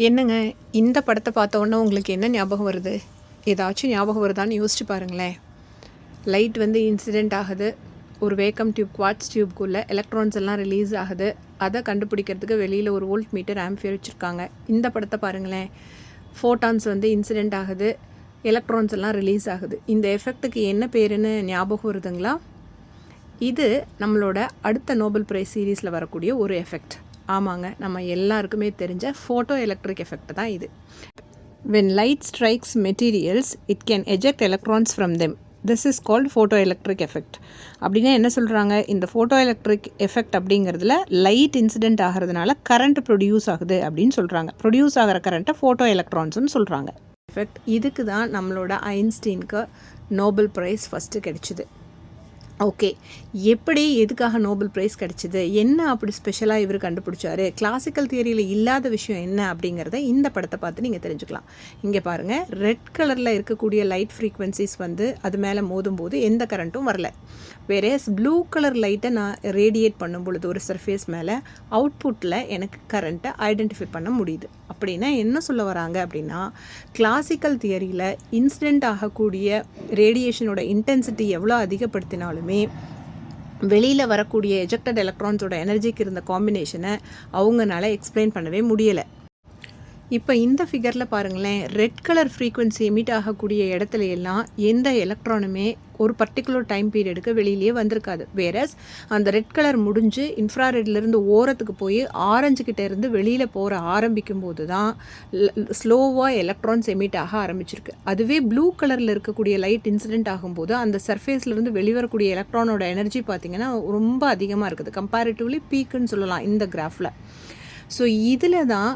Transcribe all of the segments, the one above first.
என்னங்க இந்த படத்தை பார்த்த உடனே உங்களுக்கு என்ன ஞாபகம் வருது? ஏதாச்சும் ஞாபகம் வருதான்னு யோசிச்சு பாருங்களேன். லைட் வந்து இன்சிடெண்ட் ஆகுது. ஒரு வேக்கம் டியூப், குவாட்ஸ் டியூப்குள்ளே எலக்ட்ரான்ஸ் எல்லாம் ரிலீஸ் ஆகுது. அதை கண்டுபிடிக்கிறதுக்கு வெளியில் ஒரு வோல்ட் மீட்டர் ஆம்பியர் வச்சுருக்காங்க. இந்த படத்தை பாருங்களேன். ஃபோட்டான்ஸ் வந்து இன்சிடெண்ட் ஆகுது, எலக்ட்ரான்ஸ் எல்லாம் ரிலீஸ் ஆகுது. இந்த எஃபெக்ட்டுக்கு என்ன பேருன்னு ஞாபகம் வருதுங்களா? இது நம்மளோட அடுத்த நோபல் பிரைஸ் சீரீஸில் வரக்கூடிய ஒரு எஃபெக்ட். ஆமாங்க, நம்ம எல்லாருக்குமே தெரிஞ்ச ஃபோட்டோ எலக்ட்ரிக் எஃபெக்ட் தான் இது. when light strikes materials it can eject electrons from them. this is called photoelectric effect. அப்படின்னா என்ன சொல்கிறாங்க? இந்த ஃபோட்டோ எலக்ட்ரிக் எஃபெக்ட் அப்படிங்கிறதுல லைட் இன்சிடென்ட் ஆகிறதுனால கரண்ட் ப்ரொடியூஸ் ஆகுது அப்படின்னு சொல்கிறாங்க. ப்ரொடியூஸ் ஆகிற கரண்ட்டை ஃபோட்டோ எலக்ட்ரான்ஸ்னு சொல்கிறாங்க. எஃபெக்ட் இதுக்கு தான் நம்மளோட ஐன்ஸ்டீனுக்கு நோபல் ப்ரைஸ் ஃபஸ்ட்டு கிடைச்சிது. ஓகே, எப்படி, எதுக்காக நோபல் ப்ரைஸ் கிடச்சிது, என்ன அப்படி ஸ்பெஷலாக இவர் கண்டுபிடிச்சாரு, கிளாசிக்கல் தியரியில் இல்லாத விஷயம் என்ன அப்படிங்கிறத இந்த படத்தை பார்த்து நீங்கள் தெரிஞ்சுக்கலாம். இங்கே பாருங்கள், ரெட் கலரில் இருக்கக்கூடிய லைட் ஃப்ரீக்வன்சிஸ் வந்து அது மேலே மோதும்போது எந்த கரண்ட்டும் வரல. வேறே ப்ளூ கலர் லைட்டை நான் ரேடியேட் பண்ணும் பொழுது ஒரு சர்ஃபேஸ் மேலே அவுட்புட்டில் எனக்கு கரண்ட்டை ஐடென்டிஃபை பண்ண முடியுது. அப்படின்னா என்ன சொல்ல வராங்க அப்படின்னா, கிளாசிக்கல் தியரியில் இன்சிடெண்ட் ஆகக்கூடிய ரேடியேஷனோட இன்டென்சிட்டி எவ்வளோ அதிகப்படுத்தினாலுமே வெளியில் வரக்கூடிய எஜெக்டட் எலக்ட்ரான்ஸோட எனர்ஜிக்கு இருந்த காம்பினேஷனை அவங்களால எக்ஸ்பிளைன் பண்ணவே முடியலை. இப்போ இந்த ஃபிகரில் பாருங்களேன், ரெட் கலர் ஃப்ரீக்வன்சி எமிட் ஆகக்கூடிய இடத்துல எல்லாம் எந்த எலக்ட்ரானுமே ஒரு பர்டிகுலர் டைம் பீரியடுக்கு வெளியிலேயே வந்திருக்காது. வேறஸ் அந்த ரெட் கலர் முடிஞ்சு இன்ஃப்ராரெட்லேருந்து ஓரத்துக்கு போய் ஆரஞ்சு கிட்டே இருந்து வெளியில் போகிற ஆரம்பிக்கும் போது தான் ஸ்லோவாக எலக்ட்ரான்ஸ் எமிட் ஆக ஆரம்பிச்சிருக்கு. அதுவே ப்ளூ கலரில் இருக்கக்கூடிய லைட் இன்சிடென்ட் ஆகும்போது அந்த சர்ஃபேஸ்லேருந்து வெளிவரக்கூடிய எலக்ட்ரானோட எனர்ஜி பார்த்திங்கன்னா ரொம்ப அதிகமாக இருக்குது. கம்பேரிட்டிவ்லி பீக்குன்னு சொல்லலாம் இந்த கிராஃபில். ஸோ இதில் தான்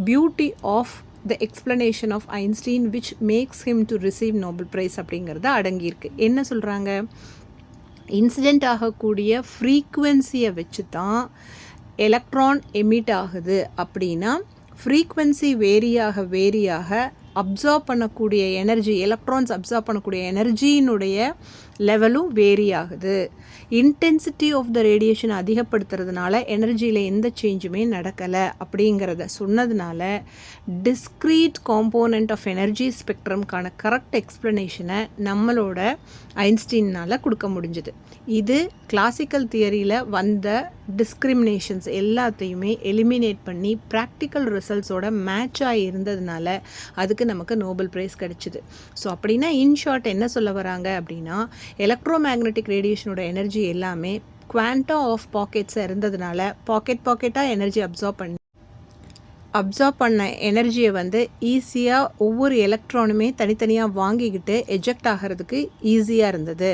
beauty of the explanation of Einstein which makes him to receive Nobel prize அப்படிங்கிறது அடங்கியிருக்கு. என்ன சொல்கிறாங்க? இன்சிடெண்ட் ஆகக்கூடிய ஃப்ரீக்குவென்சியை வச்சு தான் எலக்ட்ரான் எமிட் ஆகுது. அப்படின்னா ஃப்ரீக்குவென்சி வேரியாக அப்சார்ப் பண்ணக்கூடிய எனர்ஜி, எலக்ட்ரான்ஸ் அப்சார்ப் பண்ணக்கூடிய எனர்ஜியினுடைய லெவலும் வேரி ஆகுது. இன்டென்சிட்டி ஆஃப் த ரேடியேஷன் அதிகப்படுத்துறதுனால எனர்ஜியில் எந்த சேஞ்சுமே நடக்கலை அப்படிங்கிறத சொன்னதுனால டிஸ்க்ரீட் காம்போனண்ட் ஆஃப் எனர்ஜி ஸ்பெக்ட்ரம்கான கரெக்ட் எக்ஸ்ப்ளனேஷனை நம்மளோட ஐன்ஸ்டீனால் கொடுக்க முடிஞ்சுது. இது கிளாசிக்கல் தியரியில் வந்த டிஸ்கிரிமினேஷன்ஸ் எல்லாத்தையுமே எலிமினேட் பண்ணி ப்ராக்டிக்கல் ரிசல்ட்ஸோட மேட்ச் ஆகி இருந்ததுனால அதுக்கு நமக்கு நோபல் ப்ரைஸ் கிடைச்சிது. ஸோ அப்படின்னா இன்ஷார்ட் என்ன சொல்ல வராங்க அப்படின்னா, எலக்ட்ரோமேக்னெட்டிக் ரேடியேஷனோட எனர்ஜி எல்லாமே குவாண்டம் ஆஃப் பாக்கெட்ஸாக இருந்ததுனால பாக்கெட்டாக எனர்ஜி அப்சார்ப் பண்ண எனர்ஜியை வந்து ஈஸியாக ஒவ்வொரு எலக்ட்ரானுமே தனித்தனியாக வாங்கிக்கிட்டு எஜெக்ட் ஆகிறதுக்கு ஈஸியாக இருந்தது.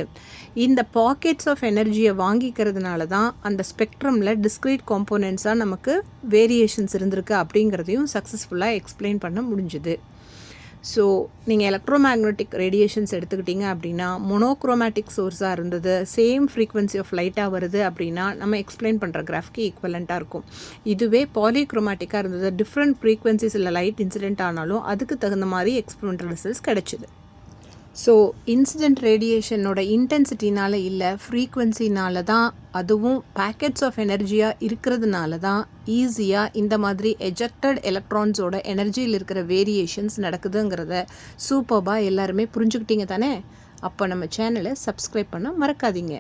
இந்த பாக்கெட்ஸ் ஆஃப் எனர்ஜியை வாங்கிக்கிறதுனால தான் அந்த ஸ்பெக்ட்ரமில் டிஸ்க்ரீட் காம்போனன்ட்ஸாக நமக்கு வேரியேஷன்ஸ் இருந்திருக்கு அப்படிங்கிறதையும் சக்ஸஸ்ஃபுல்லாக எக்ஸ்பிளைன் பண்ண முடிஞ்சுது. ஸோ நீங்கள் எலக்ட்ரோமேக்னெட்டிக் ரேடியேஷன்ஸ் எடுத்துக்கிட்டிங்க அப்படின்னா மோனோக்ரோமேட்டிக் சோர்ஸாக இருந்தது, சேம் ஃப்ரீக்வன்சி ஆஃப் லைட்டாக வருது அப்படின்னா நம்ம எக்ஸ்பிளைன் பண்ணுற கிராஃப்க்கு ஈக்குவலண்ட்டாக இருக்கும். இதுவே பாலிக்ரோமேட்டிக்காக இருந்தது, டிஃப்ரெண்ட் ஃப்ரீக்வன்சிஸில் லைட் இன்சிடென்ட் ஆனாலும் அதுக்கு தகுந்த மாதிரி எக்ஸ்பெரிமெண்டல் ரிசல்ட்ஸ் கிடைச்சிது. ஸோ இன்சிடென்ட் ரேடியேஷனோட இன்டென்சிட்டினால் இல்லை, ஃப்ரீக்வன்சினால தான், அதுவும் பேக்கெட்ஸ் ஆஃப் எனர்ஜியாக இருக்கிறதுனால தான் ஈஸியாக இந்த மாதிரி எஜெக்டட் எலக்ட்ரான்ஸோட எனர்ஜியில் இருக்கிற வேரியேஷன்ஸ் நடக்குதுங்கிறத சூப்பர்பாக எல்லாருமே புரிஞ்சுக்கிட்டீங்க தானே? அப்போ நம்ம சேனலை சப்ஸ்கிரைப் பண்ண மறக்காதீங்க.